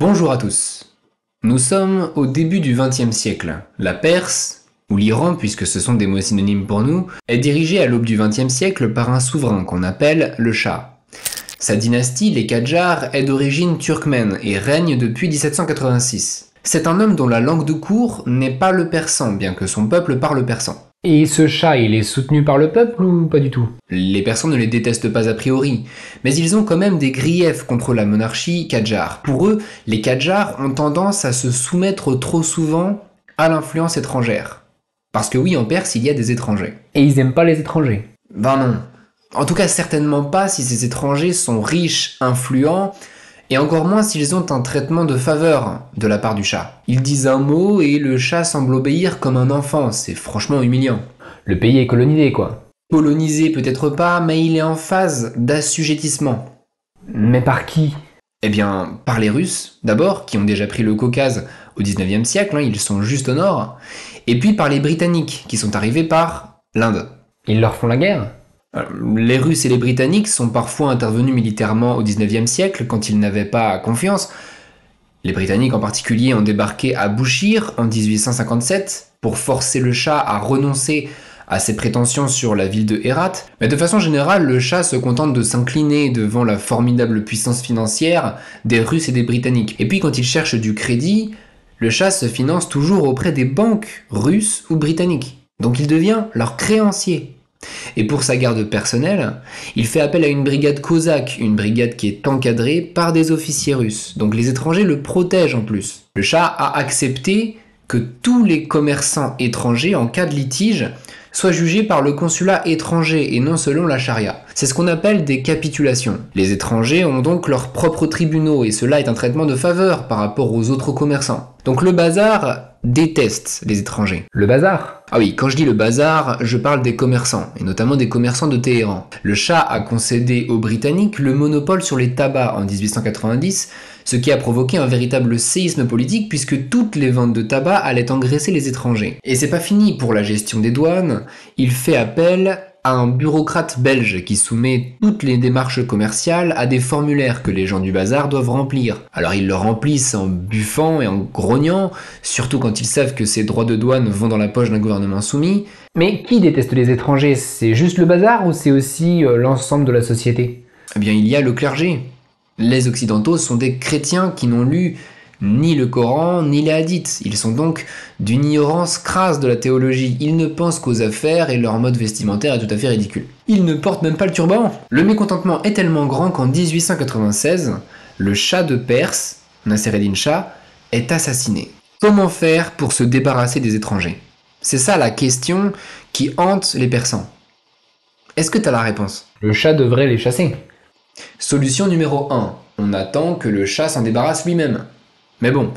Bonjour à tous. Nous sommes au début du XXe siècle. La Perse, ou l'Iran puisque ce sont des mots synonymes pour nous, est dirigée à l'aube du XXe siècle par un souverain qu'on appelle le Shah. Sa dynastie, les Qadjars, est d'origine turkmène et règne depuis 1786. C'est un homme dont la langue de cour n'est pas le persan, bien que son peuple parle persan. Et ce Shah, il est soutenu par le peuple ou pas du tout? Les Persans ne les détestent pas a priori, mais ils ont quand même des griefs contre la monarchie Qadjar. Pour eux, les Qadjars ont tendance à se soumettre trop souvent à l'influence étrangère. Parce que oui, en Perse, il y a des étrangers. Et ils aiment pas les étrangers? Ben non. En tout cas, certainement pas si ces étrangers sont riches, influents, et encore moins s'ils ont un traitement de faveur de la part du Shah. Ils disent un mot et le Shah semble obéir comme un enfant, c'est franchement humiliant. Le pays est colonisé, quoi. Colonisé peut-être pas, mais il est en phase d'assujettissement. Mais par qui? Eh bien, par les Russes, d'abord, qui ont déjà pris le Caucase au 19e siècle, ils sont juste au nord, et puis par les Britanniques, qui sont arrivés par l'Inde. Ils leur font la guerre? Les Russes et les Britanniques sont parfois intervenus militairement au 19e siècle quand ils n'avaient pas confiance. Les Britanniques en particulier ont débarqué à Bouchir en 1857 pour forcer le Shah à renoncer à ses prétentions sur la ville de Hérat. Mais de façon générale, le Shah se contente de s'incliner devant la formidable puissance financière des Russes et des Britanniques. Et puis quand il cherche du crédit, le Shah se finance toujours auprès des banques russes ou britanniques. Donc il devient leur créancier. Et pour sa garde personnelle, il fait appel à une brigade cosaque, une brigade qui est encadrée par des officiers russes. Donc les étrangers le protègent en plus. Le Shah a accepté que tous les commerçants étrangers, en cas de litige, soient jugés par le consulat étranger et non selon la charia. C'est ce qu'on appelle des capitulations. Les étrangers ont donc leurs propres tribunaux et cela est un traitement de faveur par rapport aux autres commerçants. Donc le bazar déteste les étrangers. Le bazar? Ah oui, quand je dis le bazar, je parle des commerçants, et notamment des commerçants de Téhéran. Le Shah a concédé aux Britanniques le monopole sur les tabacs en 1890, ce qui a provoqué un véritable séisme politique puisque toutes les ventes de tabac allaient engraisser les étrangers. Et c'est pas fini pour la gestion des douanes, il fait appel à un bureaucrate belge qui soumet toutes les démarches commerciales à des formulaires que les gens du bazar doivent remplir. Alors ils le remplissent en buffant et en grognant, surtout quand ils savent que ces droits de douane vont dans la poche d'un gouvernement soumis. Mais qui déteste les étrangers? C'est juste le bazar ou c'est aussi l'ensemble de la société? Eh bien il y a le clergé. Les occidentaux sont des chrétiens qui n'ont lu ni le Coran, ni les hadiths. Ils sont donc d'une ignorance crasse de la théologie. Ils ne pensent qu'aux affaires et leur mode vestimentaire est tout à fait ridicule. Ils ne portent même pas le turban. Le mécontentement est tellement grand qu'en 1896, le Shah de Perse, Nasser-Eddin Shah, est assassiné. Comment faire pour se débarrasser des étrangers? C'est ça la question qui hante les Persans. Est-ce que t'as la réponse? Le Shah devrait les chasser. Solution numéro 1. On attend que le Shah s'en débarrasse lui-même. Mais bon,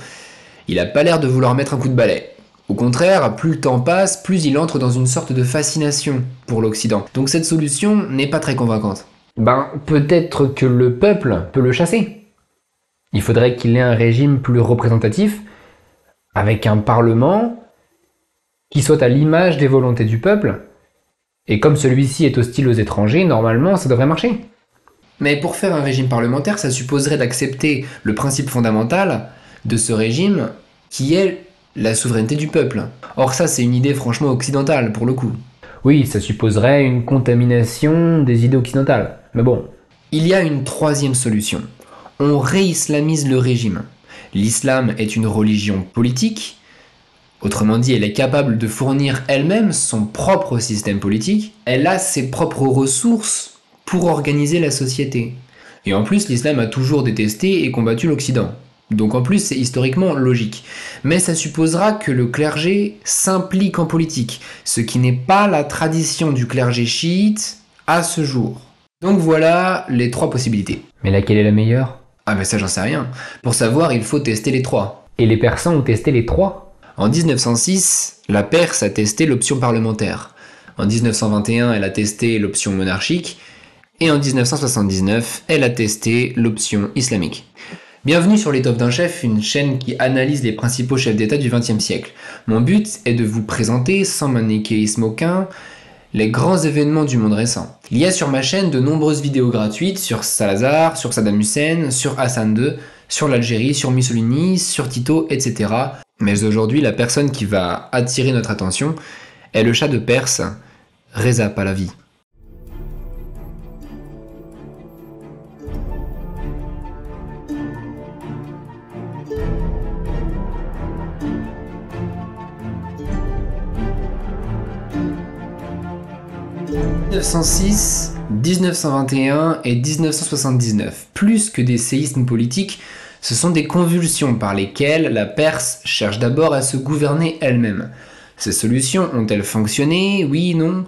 il a pas l'air de vouloir mettre un coup de balai. Au contraire, plus le temps passe, plus il entre dans une sorte de fascination pour l'Occident. Donc cette solution n'est pas très convaincante. Ben, peut-être que le peuple peut le chasser. Il faudrait qu'il ait un régime plus représentatif, avec un parlement qui soit à l'image des volontés du peuple. Et comme celui-ci est hostile aux étrangers, normalement ça devrait marcher. Mais pour faire un régime parlementaire, ça supposerait d'accepter le principe fondamental de ce régime qui est la souveraineté du peuple. Or ça c'est une idée franchement occidentale pour le coup. Oui, ça supposerait une contamination des idées occidentales. Mais bon. Il y a une troisième solution. On réislamise le régime. L'islam est une religion politique. Autrement dit, elle est capable de fournir elle-même son propre système politique. Elle a ses propres ressources pour organiser la société. Et en plus, l'islam a toujours détesté et combattu l'Occident. Donc en plus, c'est historiquement logique. Mais ça supposera que le clergé s'implique en politique, ce qui n'est pas la tradition du clergé chiite à ce jour. Donc voilà les trois possibilités. Mais laquelle est la meilleure? Ah mais ça j'en sais rien. Pour savoir, il faut tester les trois. Et les Persans ont testé les trois? En 1906, la Perse a testé l'option parlementaire. En 1921, elle a testé l'option monarchique. Et en 1979, elle a testé l'option islamique. Bienvenue sur Les Tops d'un Chef, une chaîne qui analyse les principaux chefs d'État du XXe siècle. Mon but est de vous présenter, sans manichéisme aucun, les grands événements du monde récent. Il y a sur ma chaîne de nombreuses vidéos gratuites sur Salazar, sur Saddam Hussein, sur Hassan II, sur l'Algérie, sur Mussolini, sur Tito, etc. Mais aujourd'hui, la personne qui va attirer notre attention est le Shah de Perse, Reza Pahlavi. « 1906, 1921 et 1979, plus que des séismes politiques, ce sont des convulsions par lesquelles la Perse cherche d'abord à se gouverner elle-même. Ces solutions ont-elles fonctionné? Oui, non?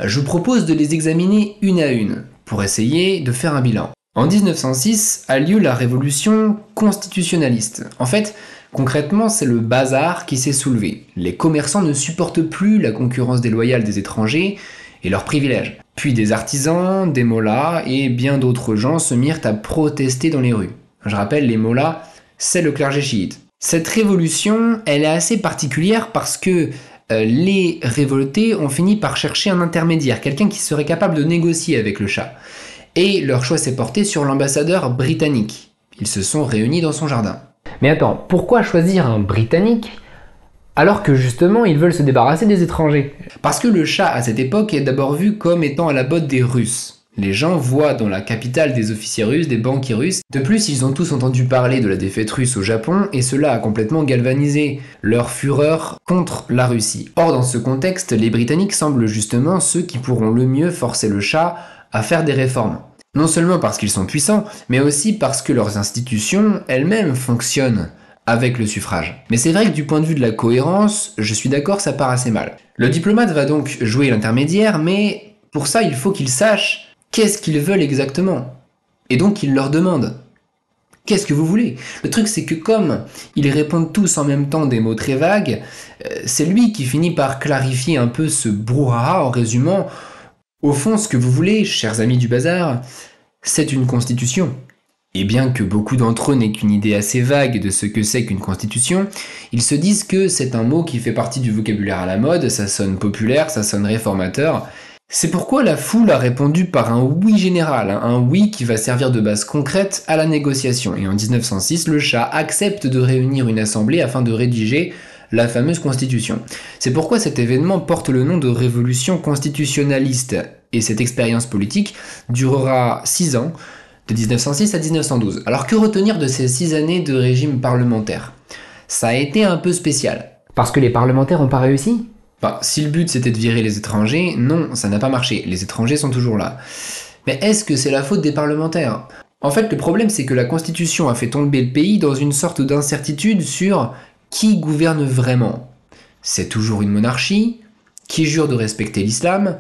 Je vous propose de les examiner une à une, pour essayer de faire un bilan. En 1906 a lieu la révolution constitutionnaliste. En fait, concrètement, c'est le bazar qui s'est soulevé. Les commerçants ne supportent plus la concurrence déloyale des étrangers et leurs privilèges. Puis des artisans, des mollahs et bien d'autres gens se mirent à protester dans les rues. Je rappelle, les mollahs, c'est le clergé chiite. Cette révolution, elle est assez particulière parce que les révoltés ont fini par chercher un intermédiaire, quelqu'un qui serait capable de négocier avec le Shah. Et leur choix s'est porté sur l'ambassadeur britannique. Ils se sont réunis dans son jardin. Mais attends, pourquoi choisir un Britannique alors que justement ils veulent se débarrasser des étrangers? Parce que le Shah à cette époque est d'abord vu comme étant à la botte des Russes. Les gens voient dans la capitale des officiers russes, des banquiers russes. De plus, ils ont tous entendu parler de la défaite russe au Japon et cela a complètement galvanisé leur fureur contre la Russie. Or, dans ce contexte, les Britanniques semblent justement ceux qui pourront le mieux forcer le Shah à faire des réformes. Non seulement parce qu'ils sont puissants, mais aussi parce que leurs institutions elles-mêmes fonctionnent avec le suffrage. Mais c'est vrai que du point de vue de la cohérence, je suis d'accord, ça part assez mal. Le diplomate va donc jouer l'intermédiaire, mais pour ça, il faut qu'il sache qu'est-ce qu'ils veulent exactement. Et donc, il leur demande « Qu'est-ce que vous voulez ?» Le truc, c'est que comme ils répondent tous en même temps des mots très vagues, c'est lui qui finit par clarifier un peu ce brouhaha en résumant « Au fond, ce que vous voulez, chers amis du bazar, c'est une constitution. » Et bien que beaucoup d'entre eux n'aient qu'une idée assez vague de ce que c'est qu'une constitution, ils se disent que c'est un mot qui fait partie du vocabulaire à la mode, ça sonne populaire, ça sonne réformateur. C'est pourquoi la foule a répondu par un oui général, un oui qui va servir de base concrète à la négociation. Et en 1906, le Shah accepte de réunir une assemblée afin de rédiger la fameuse constitution. C'est pourquoi cet événement porte le nom de révolution constitutionnaliste. Et cette expérience politique durera 6 ans, de 1906 à 1912. Alors que retenir de ces 6 années de régime parlementaire? Ça a été un peu spécial. Parce que les parlementaires n'ont pas réussi? Enfin, si le but c'était de virer les étrangers, non, ça n'a pas marché. Les étrangers sont toujours là. Mais est-ce que c'est la faute des parlementaires? En fait, le problème c'est que la Constitution a fait tomber le pays dans une sorte d'incertitude sur qui gouverne vraiment. C'est toujours une monarchie, qui jure de respecter l'islam,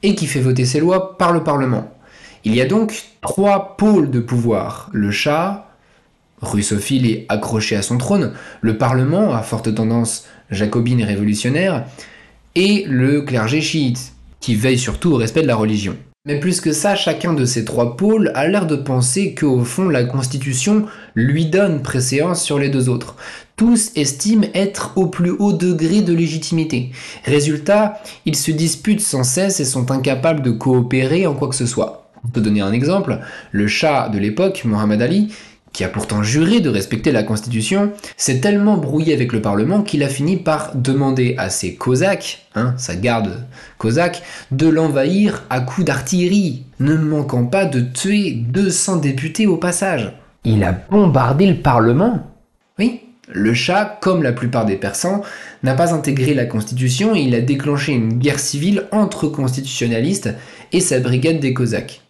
et qui fait voter ses lois par le Parlement. Il y a donc 3 pôles de pouvoir. Le Shah, russophile et accroché à son trône, le Parlement, à forte tendance jacobine et révolutionnaire, et le clergé chiite, qui veille surtout au respect de la religion. Mais plus que ça, chacun de ces 3 pôles a l'air de penser qu'au fond, la Constitution lui donne préséance sur les 2 autres. Tous estiment être au plus haut degré de légitimité. Résultat, ils se disputent sans cesse et sont incapables de coopérer en quoi que ce soit. Pour te donner un exemple, le Shah de l'époque, Mohammad Ali, qui a pourtant juré de respecter la Constitution, s'est tellement brouillé avec le Parlement qu'il a fini par demander à ses cosaques, sa garde cosaque, de l'envahir à coups d'artillerie, ne manquant pas de tuer 200 députés au passage. Il a bombardé le Parlement? Oui, le Shah, comme la plupart des Persans, n'a pas intégré la Constitution et il a déclenché une guerre civile entre constitutionnalistes et sa brigade des cosaques.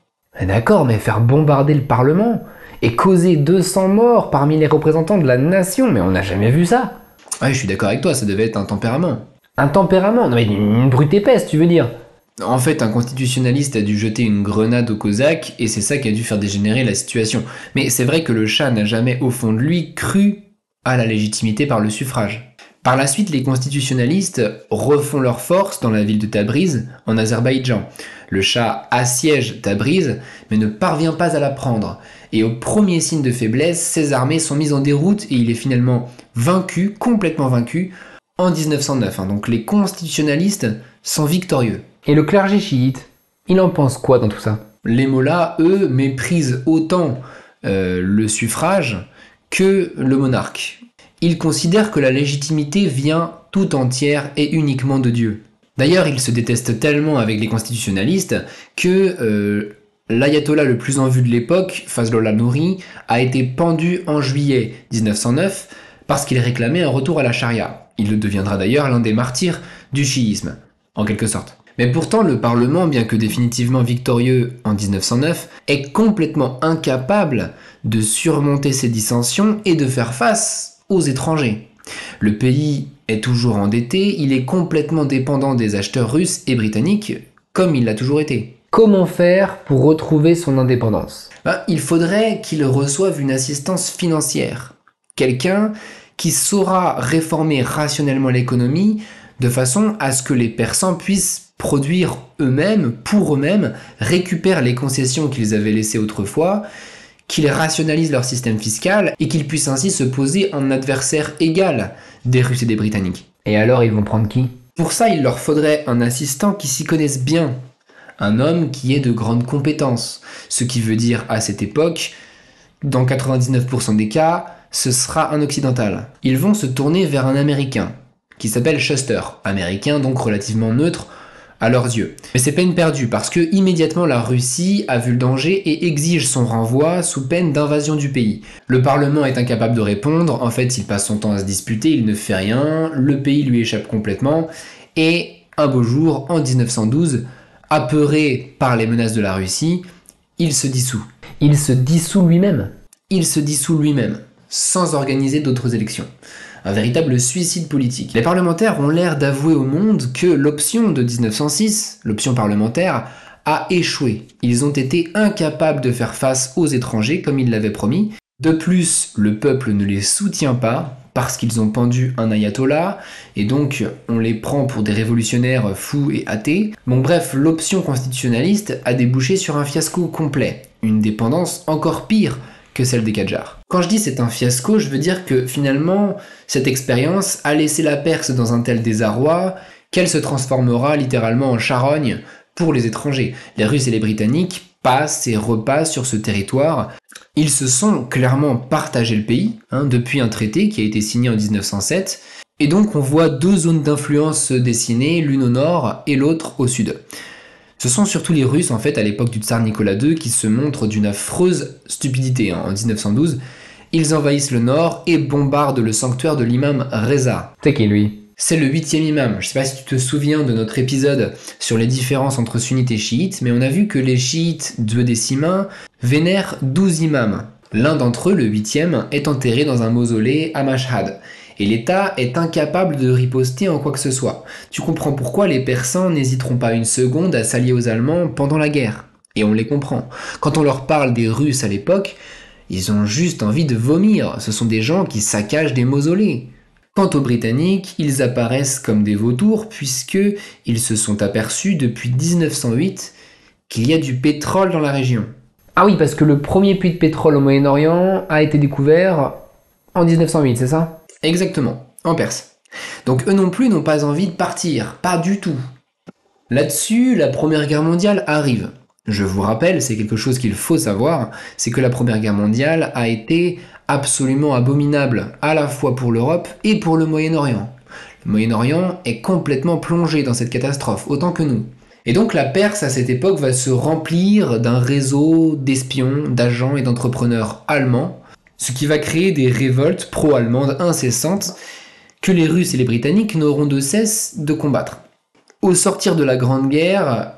D'accord, mais faire bombarder le Parlement et causer 200 morts parmi les représentants de la nation, mais on n'a jamais vu ça. Ouais, je suis d'accord avec toi, ça devait être un tempérament. Un tempérament? Non mais une brute épaisse, tu veux dire? En fait, un constitutionnaliste a dû jeter une grenade aux cosaques et c'est ça qui a dû faire dégénérer la situation. Mais c'est vrai que le Shah n'a jamais au fond de lui cru à la légitimité par le suffrage. Par la suite, les constitutionnalistes refont leur force dans la ville de Tabriz, en Azerbaïdjan. Le Shah assiège Tabriz, mais ne parvient pas à la prendre. Et au premier signe de faiblesse, ses armées sont mises en déroute et il est finalement vaincu, complètement vaincu, en 1909. Donc les constitutionnalistes sont victorieux. Et le clergé chiite, il en pense quoi dans tout ça? Les mollahs, eux, méprisent autant le suffrage que le monarque. Ils considèrent que la légitimité vient tout entière et uniquement de Dieu. D'ailleurs, ils se détestent tellement avec les constitutionnalistes que l'ayatollah le plus en vue de l'époque, Fazlollah Nouri, a été pendu en juillet 1909 parce qu'il réclamait un retour à la charia. Il le deviendra d'ailleurs l'un des martyrs du chiisme, en quelque sorte. Mais pourtant, le Parlement, bien que définitivement victorieux en 1909, est complètement incapable de surmonter ces dissensions et de faire face aux étrangers. Le pays est toujours endetté, il est complètement dépendant des acheteurs russes et britanniques, comme il l'a toujours été. Comment faire pour retrouver son indépendance? Il faudrait qu'il reçoive une assistance financière. Quelqu'un qui saura réformer rationnellement l'économie de façon à ce que les Persans puissent produire eux-mêmes, pour eux-mêmes, récupèrent les concessions qu'ils avaient laissées autrefois, qu'ils rationalisent leur système fiscal et qu'ils puissent ainsi se poser en adversaire égal des Russes et des Britanniques. Et alors ils vont prendre qui? Pour ça, il leur faudrait un assistant qui s'y connaisse bien, un homme qui ait de grandes compétences, ce qui veut dire à cette époque, dans 99% des cas, ce sera un occidental. Ils vont se tourner vers un Américain, qui s'appelle Shuster, américain donc relativement neutre à leurs yeux. Mais c'est peine perdue parce que immédiatement la Russie a vu le danger et exige son renvoi sous peine d'invasion du pays. Le Parlement est incapable de répondre, en fait il passe son temps à se disputer, il ne fait rien, le pays lui échappe complètement et un beau jour, en 1912, apeuré par les menaces de la Russie, il se dissout. Il se dissout lui-même? Il se dissout lui-même, sans organiser d'autres élections. Un véritable suicide politique. Les parlementaires ont l'air d'avouer au monde que l'option de 1906, l'option parlementaire, a échoué. Ils ont été incapables de faire face aux étrangers comme ils l'avaient promis. De plus, le peuple ne les soutient pas parce qu'ils ont pendu un ayatollah et donc on les prend pour des révolutionnaires fous et athées. Bon bref, l'option constitutionnaliste a débouché sur un fiasco complet, une dépendance encore pire que celle des Qadjars. Quand je dis c'est un fiasco, je veux dire que finalement, cette expérience a laissé la Perse dans un tel désarroi qu'elle se transformera littéralement en charogne pour les étrangers. Les Russes et les Britanniques passent et repassent sur ce territoire. Ils se sont clairement partagé le pays, depuis un traité qui a été signé en 1907, et donc on voit deux zones d'influence se dessiner, l'une au nord et l'autre au sud. Ce sont surtout les Russes, en fait, à l'époque du tsar Nicolas II, qui se montrent d'une affreuse stupidité. En 1912, ils envahissent le nord et bombardent le sanctuaire de l'imam Reza. C'est qui lui? C'est le 8e imam. Je sais pas si tu te souviens de notre épisode sur les différences entre sunnites et chiites, mais on a vu que les chiites duodécimains vénèrent 12 imams. L'un d'entre eux, le 8e, est enterré dans un mausolée à Mashhad. Et l'État est incapable de riposter en quoi que ce soit. Tu comprends pourquoi les Persans n'hésiteront pas une seconde à s'allier aux Allemands pendant la guerre. Et on les comprend. Quand on leur parle des Russes à l'époque, ils ont juste envie de vomir. Ce sont des gens qui saccagent des mausolées. Quant aux Britanniques, ils apparaissent comme des vautours puisqu'ils se sont aperçus depuis 1908 qu'il y a du pétrole dans la région. Ah oui, parce que le premier puits de pétrole au Moyen-Orient a été découvert en 1908, c'est ça? Exactement, en Perse. Donc eux non plus n'ont pas envie de partir, pas du tout. Là-dessus, la Première Guerre mondiale arrive. Je vous rappelle, c'est quelque chose qu'il faut savoir, c'est que la Première Guerre mondiale a été absolument abominable, à la fois pour l'Europe et pour le Moyen-Orient. Le Moyen-Orient est complètement plongé dans cette catastrophe, autant que nous. Et donc la Perse, à cette époque, va se remplir d'un réseau d'espions, d'agents et d'entrepreneurs allemands, ce qui va créer des révoltes pro-allemandes incessantes que les Russes et les Britanniques n'auront de cesse de combattre. Au sortir de la Grande Guerre,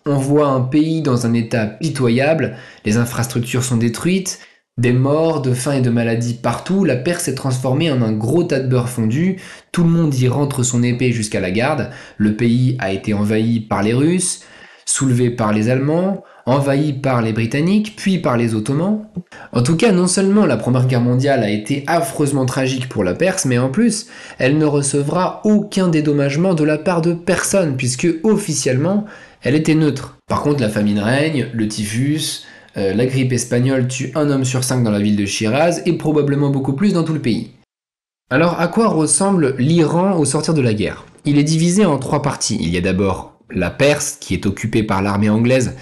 on voit un pays dans un état pitoyable, les infrastructures sont détruites, des morts, de faim et de maladies partout, la Perse est transformée en un gros tas de beurre fondu, tout le monde y rentre son épée jusqu'à la garde, le pays a été envahi par les Russes, soulevé par les Allemands, envahi par les Britanniques, puis par les Ottomans. En tout cas, non seulement la Première Guerre mondiale a été affreusement tragique pour la Perse, mais en plus, elle ne recevra aucun dédommagement de la part de personne, puisque officiellement, elle était neutre. Par contre, la famine règne, le typhus, la grippe espagnole tue 1 homme sur 5 dans la ville de Shiraz, et probablement beaucoup plus dans tout le pays. Alors, à quoi ressemble l'Iran au sortir de la guerre? Il est divisé en 3 parties. Il y a d'abord la Perse, qui est occupée par l'armée anglaise,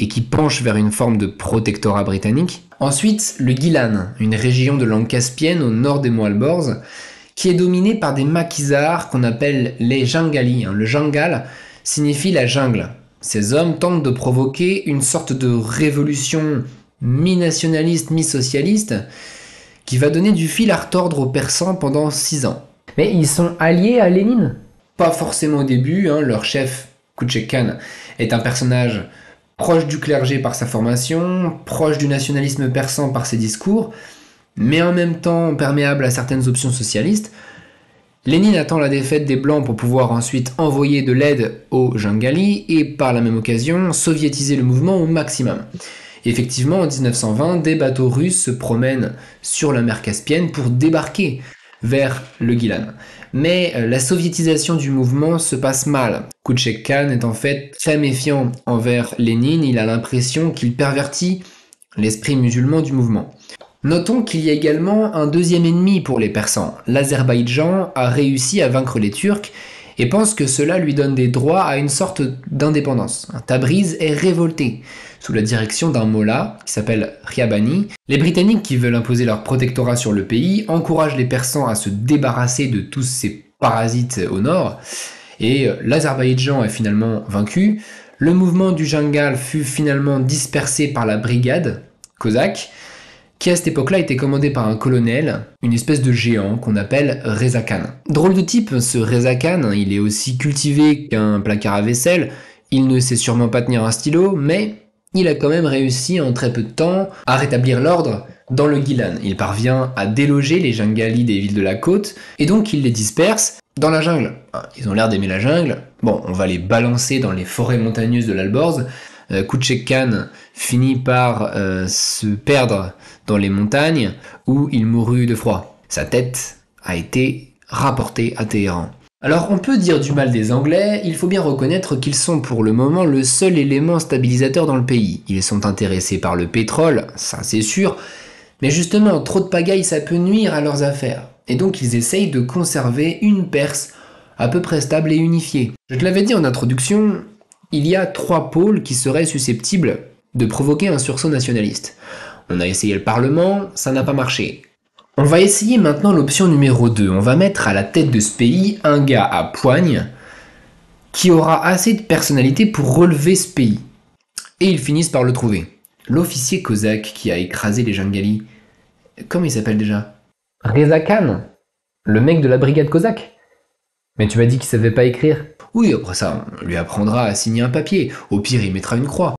et qui penche vers une forme de protectorat britannique. Ensuite, le Gilan, une région de langue caspienne au nord des monts Alborz, qui est dominée par des maquisards qu'on appelle les Jangali. Le Jangal signifie la jungle. Ces hommes tentent de provoquer une sorte de révolution mi-nationaliste, mi-socialiste, qui va donner du fil à retordre aux Persans pendant 6 ans. Mais ils sont alliés à Lénine? Pas forcément au début, leur chef, Kuchek Khan, est un personnage proche du clergé par sa formation, proche du nationalisme persan par ses discours, mais en même temps perméable à certaines options socialistes. Lénine attend la défaite des Blancs pour pouvoir ensuite envoyer de l'aide aux Jangali et par la même occasion soviétiser le mouvement au maximum. Et effectivement, en 1920, des bateaux russes se promènent sur la mer Caspienne pour débarquer vers le Gilan. Mais la soviétisation du mouvement se passe mal. Kuchek Khan est en fait très méfiant envers Lénine, il a l'impression qu'il pervertit l'esprit musulman du mouvement. Notons qu'il y a également un deuxième ennemi pour les Persans. L'Azerbaïdjan a réussi à vaincre les Turcs et pense que cela lui donne des droits à une sorte d'indépendance. Tabriz est révolté. Sous la direction d'un mollah qui s'appelle Riabani, les Britanniques qui veulent imposer leur protectorat sur le pays encouragent les Persans à se débarrasser de tous ces parasites au nord, et l'Azerbaïdjan est finalement vaincu. Le mouvement du Jangal fut finalement dispersé par la brigade cosaque, qui à cette époque-là était commandée par un colonel, une espèce de géant qu'on appelle Reza Khan. Drôle de type, ce Reza Khan, il est aussi cultivé qu'un placard à vaisselle, il ne sait sûrement pas tenir un stylo, mais il a quand même réussi en très peu de temps à rétablir l'ordre dans le Gilan. Il parvient à déloger les Jangalis des villes de la côte, et donc il les disperse dans la jungle. Ils ont l'air d'aimer la jungle, bon, on va les balancer dans les forêts montagneuses de l'Alborz. Kuchek Khan finit par se perdre dans les montagnes, où il mourut de froid. Sa tête a été rapportée à Téhéran. Alors on peut dire du mal des Anglais, il faut bien reconnaître qu'ils sont pour le moment le seul élément stabilisateur dans le pays. Ils sont intéressés par le pétrole, ça c'est sûr, mais justement trop de pagaille ça peut nuire à leurs affaires. Et donc ils essayent de conserver une Perse à peu près stable et unifiée. Je te l'avais dit en introduction, il y a 3 pôles qui seraient susceptibles de provoquer un sursaut nationaliste. On a essayé le Parlement, ça n'a pas marché. On va essayer maintenant l'option numéro 2. On va mettre à la tête de ce pays un gars à poigne qui aura assez de personnalité pour relever ce pays. Et ils finissent par le trouver. L'officier cosaque qui a écrasé les Jangalis. Comment il s'appelle déjà? Reza Khan, le mec de la brigade cosaque. Mais tu m'as dit qu'il savait pas écrire. Oui, après ça, on lui apprendra à signer un papier. Au pire, il mettra une croix.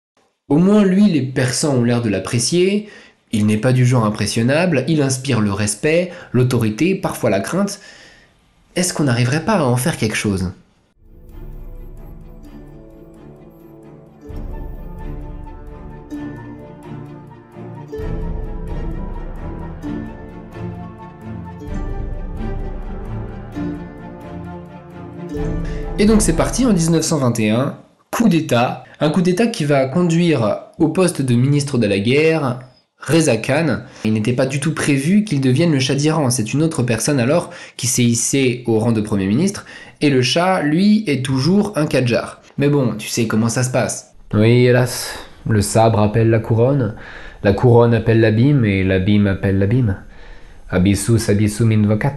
Au moins, lui, les Persans ont l'air de l'apprécier. Il n'est pas du genre impressionnable, il inspire le respect, l'autorité, parfois la crainte. Est-ce qu'on n'arriverait pas à en faire quelque chose ? Et donc c'est parti en 1921, coup d'État, un coup d'État qui va conduire au poste de ministre de la guerre Reza Khan. Il n'était pas du tout prévu qu'il devienne le Shah d'Iran, c'est une autre personne alors qui s'est hissée au rang de Premier ministre, et le Shah, lui, est toujours un Kadjar. Mais bon, tu sais comment ça se passe. Oui, hélas, le sabre appelle la couronne appelle l'abîme, et l'abîme appelle l'abîme. Abyssus abyssum invocat.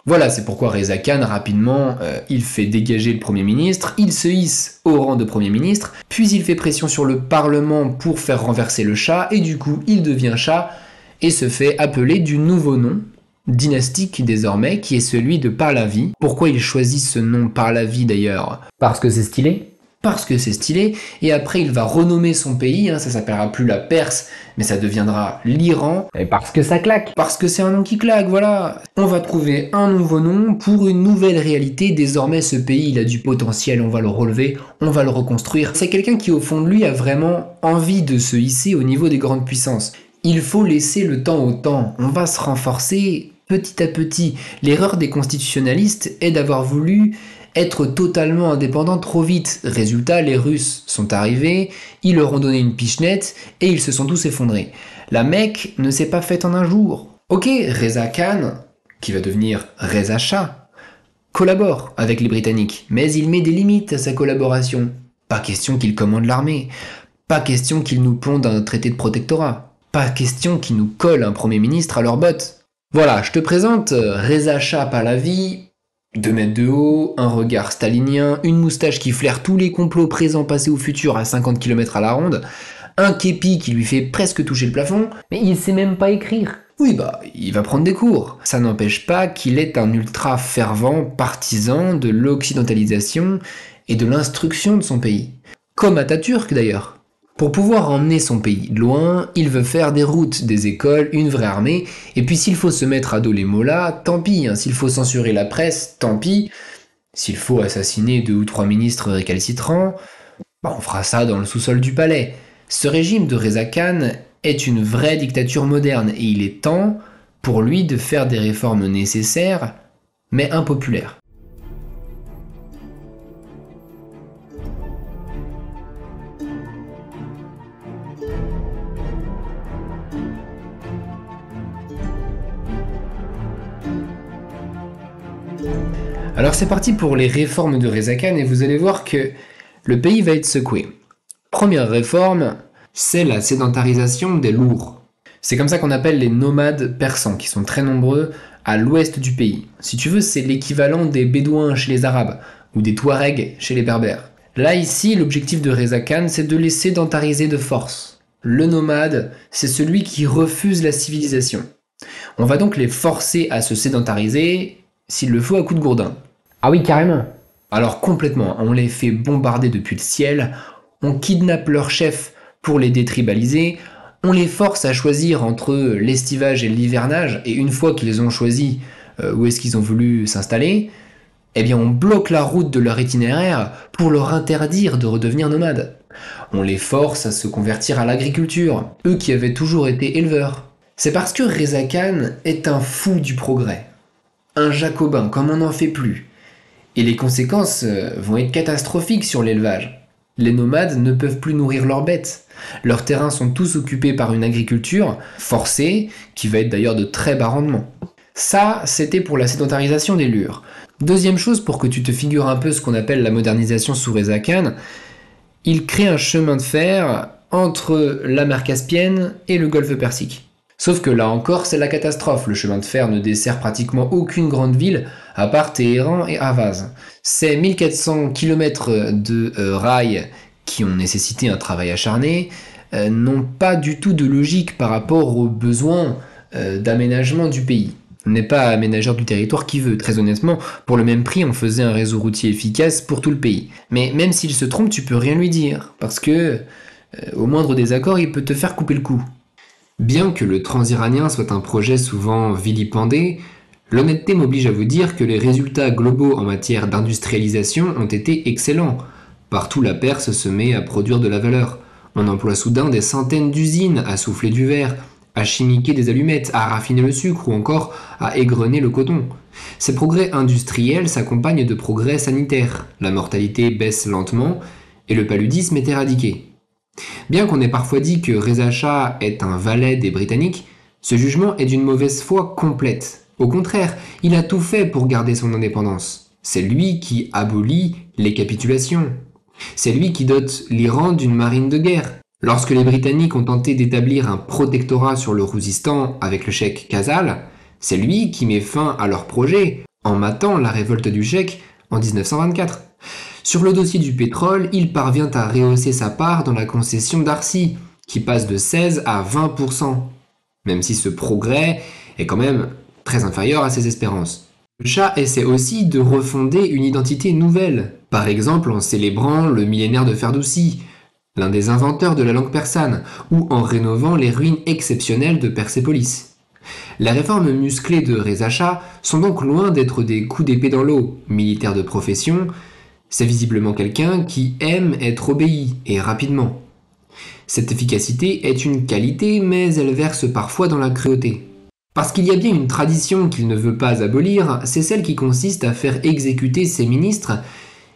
Voilà, c'est pourquoi Reza Khan, rapidement, il fait dégager le Premier ministre, il se hisse au rang de Premier ministre, puis il fait pression sur le Parlement pour faire renverser le Shah, et du coup, il devient Shah, et se fait appeler du nouveau nom, dynastique désormais, qui est celui de Pahlavi. Pourquoi il choisit ce nom Pahlavi d'ailleurs ? Parce que c'est stylé ? Parce que c'est stylé, et après il va renommer son pays, ça s'appellera plus la Perse, mais ça deviendra l'Iran. Et parce que ça claque. Parce que c'est un nom qui claque, voilà. On va trouver un nouveau nom pour une nouvelle réalité. Désormais, ce pays, il a du potentiel, on va le relever, on va le reconstruire. C'est quelqu'un qui, au fond de lui, a vraiment envie de se hisser au niveau des grandes puissances. Il faut laisser le temps au temps. On va se renforcer petit à petit. L'erreur des constitutionnalistes est d'avoir voulu être totalement indépendant trop vite. Résultat, les Russes sont arrivés, ils leur ont donné une pichenette et ils se sont tous effondrés. La Mecque ne s'est pas faite en un jour. Ok, Reza Khan, qui va devenir Reza Shah, collabore avec les Britanniques, mais il met des limites à sa collaboration. Pas question qu'il commande l'armée, pas question qu'il nous ponde un traité de protectorat. Pas question qu'ils nous collent un Premier ministre à leurs bottes. Voilà, je te présente Reza Shah Pahlavi, 2 mètres de haut, un regard stalinien, une moustache qui flaire tous les complots présents, passés ou futurs à 50 km à la ronde, un képi qui lui fait presque toucher le plafond. Mais il sait même pas écrire. Oui, bah, il va prendre des cours. Ça n'empêche pas qu'il est un ultra fervent partisan de l'occidentalisation et de l'instruction de son pays. Comme Atatürk d'ailleurs. Pour pouvoir emmener son pays loin, il veut faire des routes, des écoles, une vraie armée, et puis s'il faut se mettre à dos les mollahs, tant pis, hein. S'il faut censurer la presse, tant pis, s'il faut assassiner 2 ou 3 ministres récalcitrants, bah on fera ça dans le sous-sol du palais. Ce régime de Reza Khan est une vraie dictature moderne, et il est temps pour lui de faire des réformes nécessaires, mais impopulaires. Alors c'est parti pour les réformes de Reza Khan et vous allez voir que le pays va être secoué. Première réforme, c'est la sédentarisation des lourds. C'est comme ça qu'on appelle les nomades persans, qui sont très nombreux à l'ouest du pays. Si tu veux, c'est l'équivalent des bédouins chez les arabes, ou des touaregs chez les berbères. Là, ici, l'objectif de Reza Khan, c'est de les sédentariser de force. Le nomade, c'est celui qui refuse la civilisation. On va donc les forcer à se sédentariser, s'il le faut à coups de gourdin. Ah oui, carrément. Alors complètement, on les fait bombarder depuis le ciel, on kidnappe leurs chefs pour les détribaliser, on les force à choisir entre l'estivage et l'hivernage, et une fois qu'ils ont choisi où est-ce qu'ils ont voulu s'installer, eh bien on bloque la route de leur itinéraire pour leur interdire de redevenir nomades. On les force à se convertir à l'agriculture, eux qui avaient toujours été éleveurs. C'est parce que Reza Khan est un fou du progrès, un jacobin comme on n'en fait plus. Et les conséquences vont être catastrophiques sur l'élevage. Les nomades ne peuvent plus nourrir leurs bêtes. Leurs terrains sont tous occupés par une agriculture forcée, qui va être d'ailleurs de très bas rendement. Ça, c'était pour la sédentarisation des lurs. Deuxième chose, pour que tu te figures un peu ce qu'on appelle la modernisation sous Reza Khan, il crée un chemin de fer entre la mer Caspienne et le golfe Persique. Sauf que là encore, c'est la catastrophe. Le chemin de fer ne dessert pratiquement aucune grande ville, à part Téhéran et Ahvaz. Ces 1400 km de rails qui ont nécessité un travail acharné n'ont pas du tout de logique par rapport aux besoins d'aménagement du pays. On n'est pas aménageur du territoire qui veut. Très honnêtement, pour le même prix, on faisait un réseau routier efficace pour tout le pays. Mais même s'il se trompe, tu peux rien lui dire, parce que au moindre désaccord, il peut te faire couper le cou. Bien que le transiranien soit un projet souvent vilipendé, l'honnêteté m'oblige à vous dire que les résultats globaux en matière d'industrialisation ont été excellents. Partout la Perse se met à produire de la valeur. On emploie soudain des centaines d'usines à souffler du verre, à chimiquer des allumettes, à raffiner le sucre ou encore à égrener le coton. Ces progrès industriels s'accompagnent de progrès sanitaires. La mortalité baisse lentement et le paludisme est éradiqué. Bien qu'on ait parfois dit que Reza Shah est un valet des Britanniques, ce jugement est d'une mauvaise foi complète. Au contraire, il a tout fait pour garder son indépendance. C'est lui qui abolit les capitulations. C'est lui qui dote l'Iran d'une marine de guerre. Lorsque les Britanniques ont tenté d'établir un protectorat sur le Khouzistan avec le cheikh Khazal, c'est lui qui met fin à leur projet en matant la révolte du cheikh en 1924. Sur le dossier du pétrole, il parvient à rehausser sa part dans la concession d'Arcy, qui passe de 16 à 20%, même si ce progrès est quand même très inférieur à ses espérances. Le Shah essaie aussi de refonder une identité nouvelle, par exemple en célébrant le millénaire de Ferdoussi, l'un des inventeurs de la langue persane, ou en rénovant les ruines exceptionnelles de Persépolis. Les réformes musclées de Reza Shah sont donc loin d'être des coups d'épée dans l'eau. Militaire de profession, c'est visiblement quelqu'un qui aime être obéi, et rapidement. Cette efficacité est une qualité, mais elle verse parfois dans la cruauté. Parce qu'il y a bien une tradition qu'il ne veut pas abolir, c'est celle qui consiste à faire exécuter ses ministres,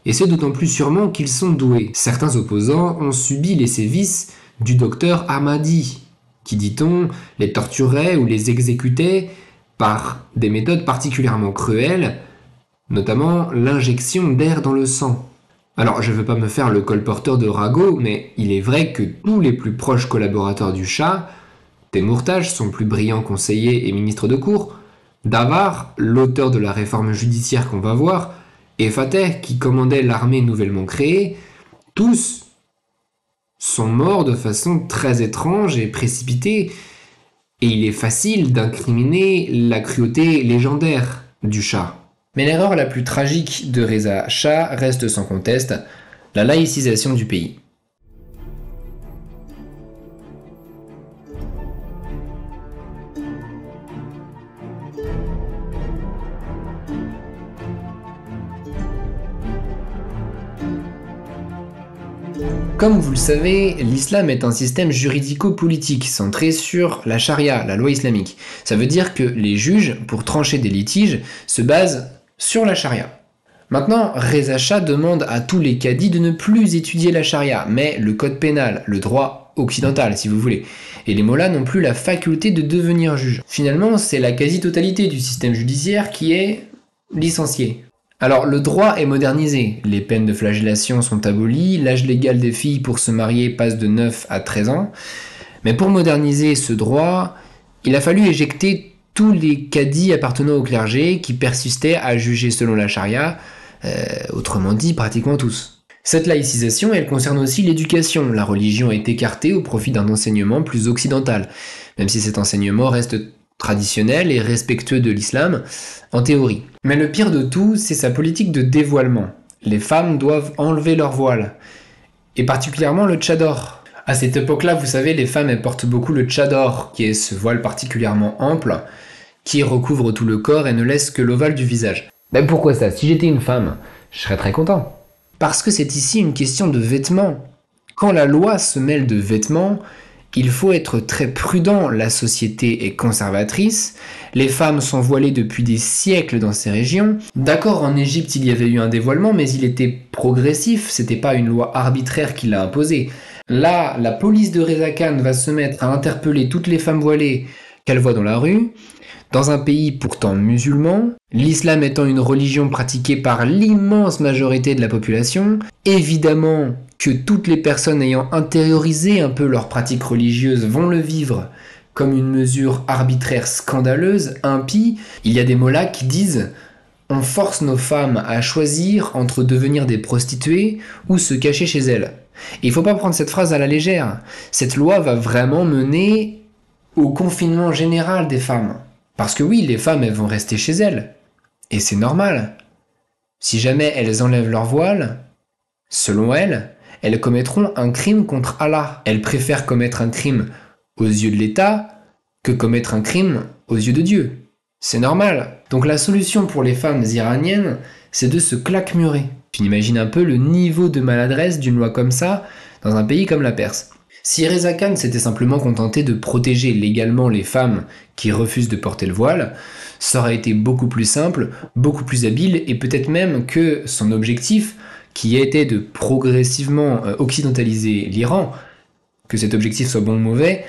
et ce d'autant plus sûrement qu'ils sont doués. Certains opposants ont subi les sévices du docteur Ahmadi, qui, dit-on, les torturait ou les exécutait par des méthodes particulièrement cruelles, notamment l'injection d'air dans le sang. Alors, je ne veux pas me faire le colporteur de ragot, mais il est vrai que tous les plus proches collaborateurs du Shah Temurtaj, son plus brillant conseiller et ministre de cour, Davar, l'auteur de la réforme judiciaire qu'on va voir, et Fateh, qui commandait l'armée nouvellement créée, tous sont morts de façon très étrange et précipitée, et il est facile d'incriminer la cruauté légendaire du Shah. Mais l'erreur la plus tragique de Reza Shah reste sans conteste la laïcisation du pays. Comme vous le savez, l'islam est un système juridico-politique centré sur la charia, la loi islamique. Ça veut dire que les juges, pour trancher des litiges, se basent sur la charia. Maintenant, Reza Shah demande à tous les cadis de ne plus étudier la charia, mais le code pénal, le droit occidental si vous voulez. Et les mollahs n'ont plus la faculté de devenir juges. Finalement, c'est la quasi-totalité du système judiciaire qui est licenciée. Alors, le droit est modernisé, les peines de flagellation sont abolies, l'âge légal des filles pour se marier passe de 9 à 13 ans, mais pour moderniser ce droit, il a fallu éjecter tous les cadis appartenant au clergé qui persistaient à juger selon la charia, autrement dit pratiquement tous. Cette laïcisation, elle concerne aussi l'éducation, la religion est écartée au profit d'un enseignement plus occidental, même si cet enseignement reste traditionnel et respectueux de l'islam, en théorie. Mais le pire de tout, c'est sa politique de dévoilement. Les femmes doivent enlever leur voile, et particulièrement le tchador. À cette époque-là, vous savez, les femmes elles portent beaucoup le tchador, qui est ce voile particulièrement ample, qui recouvre tout le corps et ne laisse que l'ovale du visage. Mais pourquoi ça? Si j'étais une femme, je serais très content. Parce que c'est ici une question de vêtements. Quand la loi se mêle de vêtements, il faut être très prudent, la société est conservatrice, les femmes sont voilées depuis des siècles dans ces régions. D'accord, en Égypte il y avait eu un dévoilement, mais il était progressif, c'était pas une loi arbitraire qui l'a imposé. Là, la police de Reza Khan va se mettre à interpeller toutes les femmes voilées qu'elle voit dans la rue, dans un pays pourtant musulman, l'islam étant une religion pratiquée par l'immense majorité de la population, évidemment que toutes les personnes ayant intériorisé un peu leur pratique religieuse vont le vivre comme une mesure arbitraire scandaleuse, impie. Il y a des mollahs qui disent « on force nos femmes à choisir entre devenir des prostituées ou se cacher chez elles ». Et il faut pas prendre cette phrase à la légère. Cette loi va vraiment mener au confinement général des femmes. Parce que oui, les femmes elles vont rester chez elles. Et c'est normal. Si jamais elles enlèvent leur voile, selon elles commettront un crime contre Allah. Elles préfèrent commettre un crime aux yeux de l'État que commettre un crime aux yeux de Dieu. C'est normal. Donc la solution pour les femmes iraniennes, c'est de se claquemurer. Tu imagines un peu le niveau de maladresse d'une loi comme ça dans un pays comme la Perse. Si Reza Khan s'était simplement contenté de protéger légalement les femmes qui refusent de porter le voile, ça aurait été beaucoup plus simple, beaucoup plus habile, et peut-être même que son objectif, qui était de progressivement occidentaliser l'Iran, que cet objectif soit bon ou mauvais,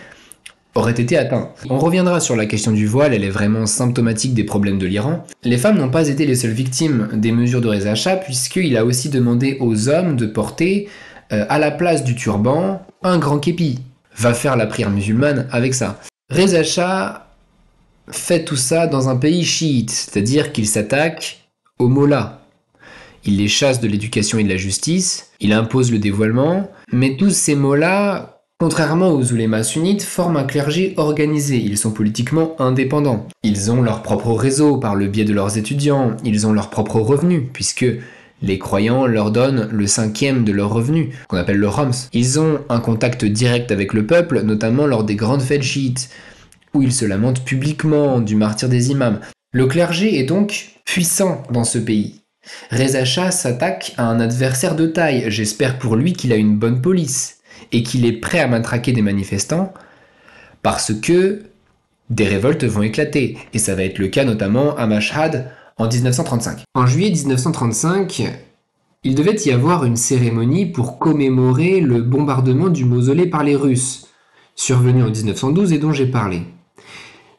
aurait été atteint. On reviendra sur la question du voile, elle est vraiment symptomatique des problèmes de l'Iran. Les femmes n'ont pas été les seules victimes des mesures de Reza Shah, puisqu'il a aussi demandé aux hommes de porter, à la place du turban, un grand képi. Va faire la prière musulmane avec ça. Reza Shah fait tout ça dans un pays chiite, c'est-à-dire qu'il s'attaque aux mollahs. Il les chasse de l'éducation et de la justice, il impose le dévoilement, mais tous ces mollahs, contrairement aux oulémas sunnites, forment un clergé organisé, ils sont politiquement indépendants. Ils ont leur propre réseau par le biais de leurs étudiants, ils ont leurs propres revenus, puisque les croyants leur donnent le 5e de leurs revenus, qu'on appelle le Rams. Ils ont un contact direct avec le peuple, notamment lors des grandes fêtes chiites, où ils se lamentent publiquement du martyre des imams. Le clergé est donc puissant dans ce pays. Reza Shah s'attaque à un adversaire de taille, j'espère pour lui qu'il a une bonne police, et qu'il est prêt à matraquer des manifestants, parce que des révoltes vont éclater, et ça va être le cas notamment à Mashhad en 1935. En juillet 1935, il devait y avoir une cérémonie pour commémorer le bombardement du mausolée par les Russes, survenu en 1912 et dont j'ai parlé.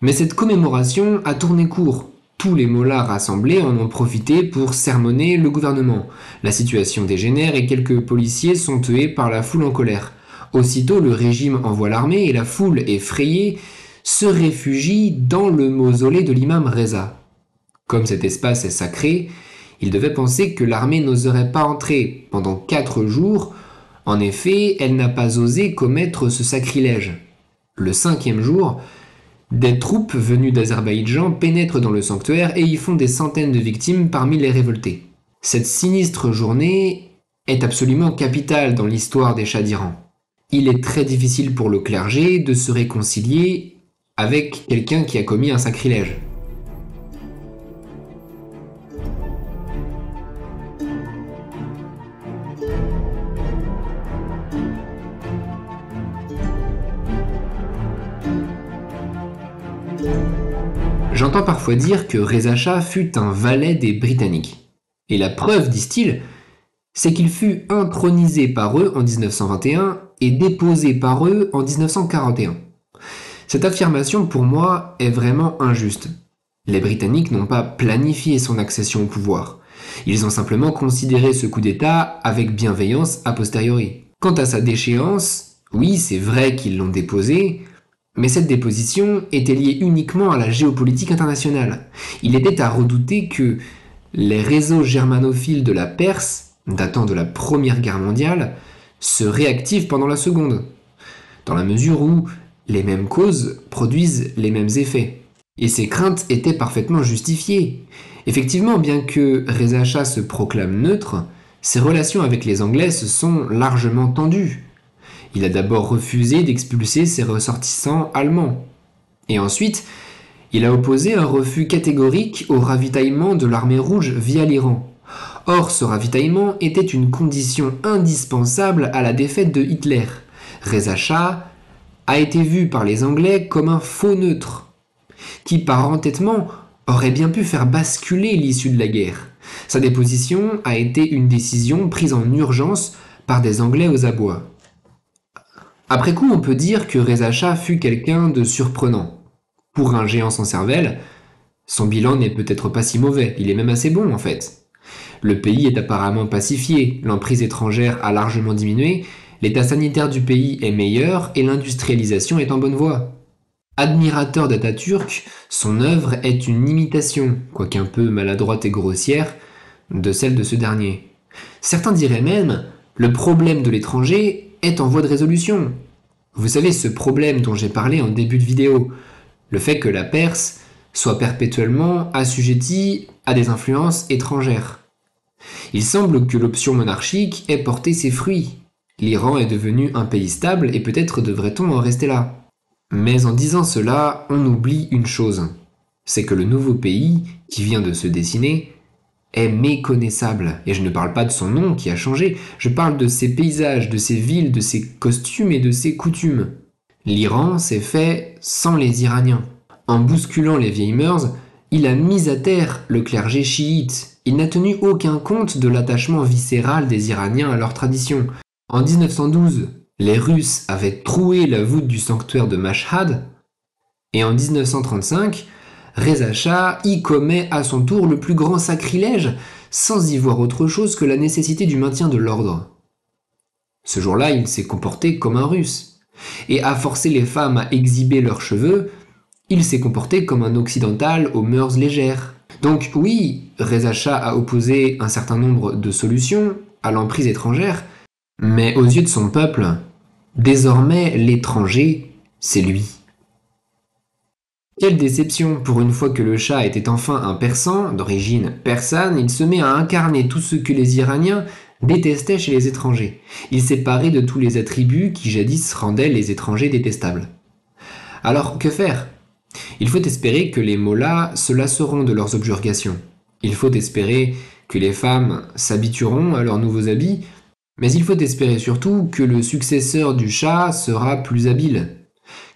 Mais cette commémoration a tourné court. Tous les mollahs rassemblés en ont profité pour sermonner le gouvernement. La situation dégénère et quelques policiers sont tués par la foule en colère. Aussitôt, le régime envoie l'armée et la foule, effrayée, se réfugie dans le mausolée de l'imam Reza. Comme cet espace est sacré, il devait penser que l'armée n'oserait pas entrer pendant 4 jours. En effet, elle n'a pas osé commettre ce sacrilège. Le 5e jour, des troupes venues d'Azerbaïdjan pénètrent dans le sanctuaire et y font des centaines de victimes parmi les révoltés. Cette sinistre journée est absolument capitale dans l'histoire des Shahs d'Iran. Il est très difficile pour le clergé de se réconcilier avec quelqu'un qui a commis un sacrilège. J'entends parfois dire que Reza Shah fut un valet des Britanniques. Et la preuve, disent-ils, c'est qu'il fut intronisé par eux en 1921 et déposé par eux en 1941. Cette affirmation, pour moi, est vraiment injuste. Les Britanniques n'ont pas planifié son accession au pouvoir. Ils ont simplement considéré ce coup d'État avec bienveillance a posteriori. Quant à sa déchéance, oui, c'est vrai qu'ils l'ont déposé, mais cette déposition était liée uniquement à la géopolitique internationale. Il était à redouter que les réseaux germanophiles de la Perse, datant de la Première Guerre mondiale, se réactivent pendant la Seconde, dans la mesure où les mêmes causes produisent les mêmes effets. Et ces craintes étaient parfaitement justifiées. Effectivement, bien que Reza Shah se proclame neutre, ses relations avec les Anglais se sont largement tendues. Il a d'abord refusé d'expulser ses ressortissants allemands. Et ensuite, il a opposé un refus catégorique au ravitaillement de l'armée rouge via l'Iran. Or, ce ravitaillement était une condition indispensable à la défaite de Hitler. Reza Shah a été vu par les Anglais comme un faux neutre, qui par entêtement aurait bien pu faire basculer l'issue de la guerre. Sa déposition a été une décision prise en urgence par des Anglais aux abois. Après coup, on peut dire que Reza Shah fut quelqu'un de surprenant. Pour un géant sans cervelle, son bilan n'est peut-être pas si mauvais, il est même assez bon en fait. Le pays est apparemment pacifié, l'emprise étrangère a largement diminué, l'état sanitaire du pays est meilleur et l'industrialisation est en bonne voie. Admirateur d'Atatürk, son œuvre est une imitation, quoique un peu maladroite et grossière, de celle de ce dernier. Certains diraient même, le problème de l'étranger est en voie de résolution. Vous savez, ce problème dont j'ai parlé en début de vidéo, le fait que la Perse soit perpétuellement assujettie à des influences étrangères. Il semble que l'option monarchique ait porté ses fruits. L'Iran est devenu un pays stable et peut-être devrait-on en rester là. Mais en disant cela, on oublie une chose, c'est que le nouveau pays qui vient de se dessiner est méconnaissable. Et je ne parle pas de son nom qui a changé, je parle de ses paysages, de ses villes, de ses costumes et de ses coutumes. L'Iran s'est fait sans les Iraniens. En bousculant les vieilles mœurs, il a mis à terre le clergé chiite. Il n'a tenu aucun compte de l'attachement viscéral des Iraniens à leur tradition. En 1912, les Russes avaient troué la voûte du sanctuaire de Mashhad, et en 1935, Reza Shah y commet à son tour le plus grand sacrilège, sans y voir autre chose que la nécessité du maintien de l'ordre. Ce jour-là, il s'est comporté comme un Russe, et a forcé les femmes à exhiber leurs cheveux, il s'est comporté comme un occidental aux mœurs légères. Donc oui, Reza Shah a opposé un certain nombre de solutions à l'emprise étrangère, mais aux yeux de son peuple, désormais l'étranger, c'est lui. Quelle déception, pour une fois que le Shah était enfin un persan, d'origine persane, il se met à incarner tout ce que les Iraniens détestaient chez les étrangers. Il s'est paré de tous les attributs qui jadis rendaient les étrangers détestables. Alors, que faire ? Il faut espérer que les mollahs se lasseront de leurs objurgations. Il faut espérer que les femmes s'habitueront à leurs nouveaux habits, mais il faut espérer surtout que le successeur du Shah sera plus habile.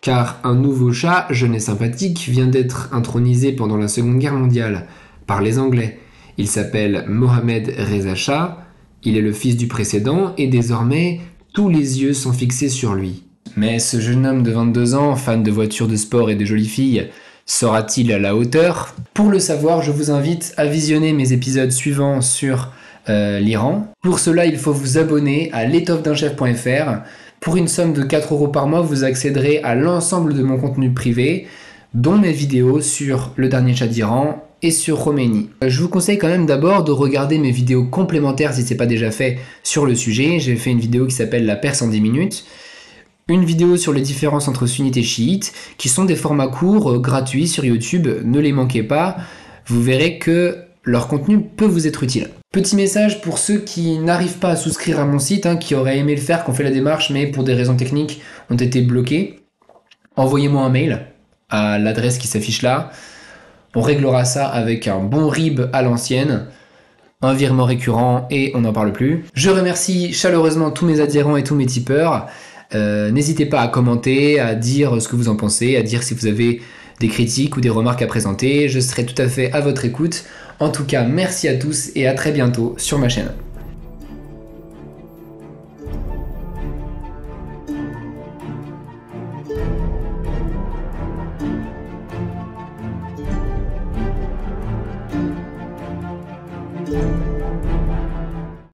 Car un nouveau Shah, jeune et sympathique, vient d'être intronisé pendant la Seconde Guerre mondiale par les Anglais. Il s'appelle Mohammed Reza Shah, il est le fils du précédent et désormais tous les yeux sont fixés sur lui. Mais ce jeune homme de 22 ans, fan de voitures de sport et de jolies filles, sera-t-il à la hauteur ? Pour le savoir, je vous invite à visionner mes épisodes suivants sur l'Iran. Pour cela, il faut vous abonner à l'étoffedunchef.fr. Pour une somme de 4 € par mois, vous accéderez à l'ensemble de mon contenu privé, dont mes vidéos sur le dernier Shah d'Iran et sur Khomeini. Je vous conseille quand même d'abord de regarder mes vidéos complémentaires si ce n'est pas déjà fait sur le sujet. J'ai fait une vidéo qui s'appelle La Perse en 10 minutes, une vidéo sur les différences entre sunnites et chiites, qui sont des formats courts, gratuits sur YouTube. Ne les manquez pas, vous verrez que leur contenu peut vous être utile. Petit message pour ceux qui n'arrivent pas à souscrire à mon site, qui auraient aimé le faire, qui ont fait la démarche, mais pour des raisons techniques ont été bloqués. Envoyez-moi un mail à l'adresse qui s'affiche là. On réglera ça avec un bon RIB à l'ancienne, un virement récurrent et on n'en parle plus. Je remercie chaleureusement tous mes adhérents et tous mes tipeurs. N'hésitez pas à commenter, à dire ce que vous en pensez, à dire si vous avez des critiques ou des remarques à présenter. Je serai tout à fait à votre écoute. En tout cas, merci à tous et à très bientôt sur ma chaîne.